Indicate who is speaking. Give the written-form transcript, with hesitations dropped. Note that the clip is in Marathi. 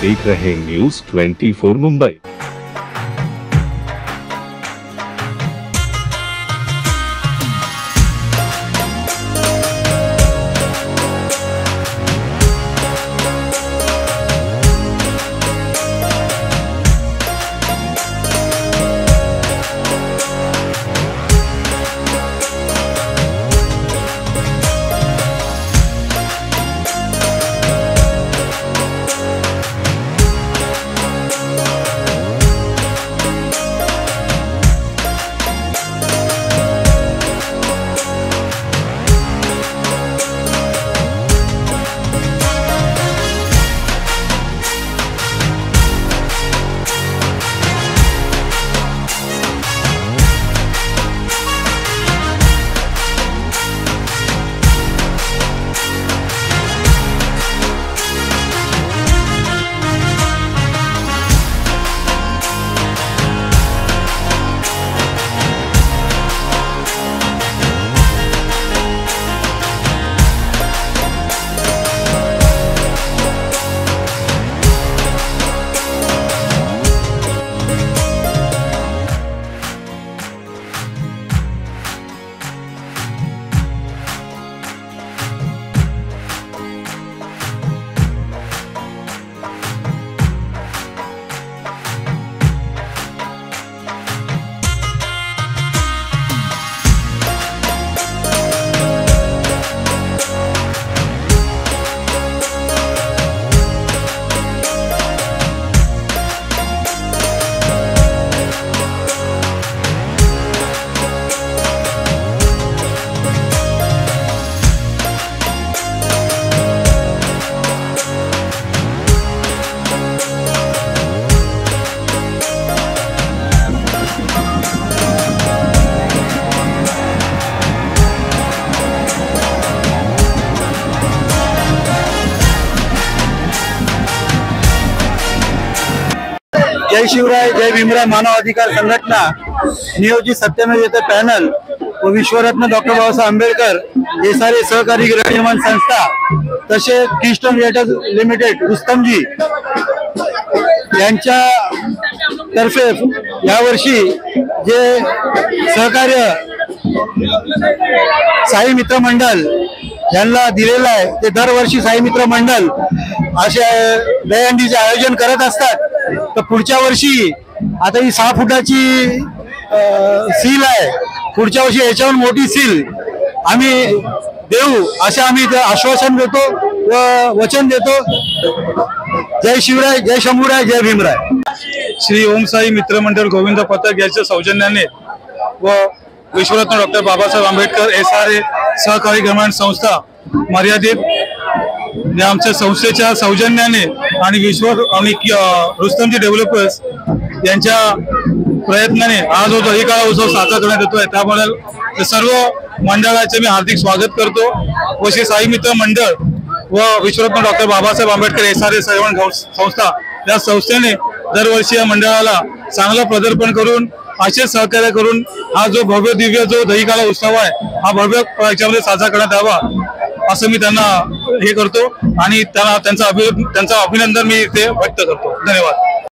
Speaker 1: देख रहे न्यूज़ 24 मुंबई।
Speaker 2: जय शिवराय जय भीमराय मानव अधिकार संघटना नियोजित सत्यमेव पॅनल व विश्वरत्न डॉक्टर बाबासाहेब आंबेडकर एसआरए सहकारी गृहनिर्माण संस्था तसेच किंगस्टन रिएटर्स लिमिटेड रुस्तमजी यांच्या तर्फे यावर्षी जे सहकार्य साई मित्र मंडळ यांना दिलेलं आहे ते दरवर्षी साई मित्र मंडळ असे दहीहंडीचे आयोजन करत असतात। तर पुढच्या वर्षी आता ही 6 फुटाची सील आहे, पुढच्या वर्षी याच्यावर मोठी सील आम्ही देऊ असे आम्ही आश्वासन देतो व वचन देतो। जय शिवराय जय शंभूराय जय भीमराय।
Speaker 3: श्री ओम साई मित्र मंडळ गोविंद पथक यांच्या सौजन्याने व विश्वरत्न डॉक्टर बाबासाहेब आंबेडकर एसआरए सहकारी गृहनिर्माण संस्था मर्यादित या आमच्या संस्थेच्या सौजन्याने आणि रुस्तमजी डेव्हलपर्स यांच्या प्रयत्नाने हा जो दहीकाळा उत्सव साजरा करण्यात येतोय त्यामुळे सर्व मंडळाचे मी हार्दिक स्वागत करतो व श्री साई मित्र मंडळ व विश्वरत्न डॉक्टर बाबासाहेब आंबेडकर एसआरए सहकारी संस्था या संस्थेने दरवर्षी या मंडळाला चांगलं प्रदर्शन करून असे सहकार्य करून हा जो भव्य दिव्य जो दहीकाळा उत्सव आहे हा भव्य याच्यामध्ये साजरा करण्यात यावा असं मी त्यांना हे करतो आणि त्यांचा अभिनंदन मी इथे व्यक्त करतो। धन्यवाद।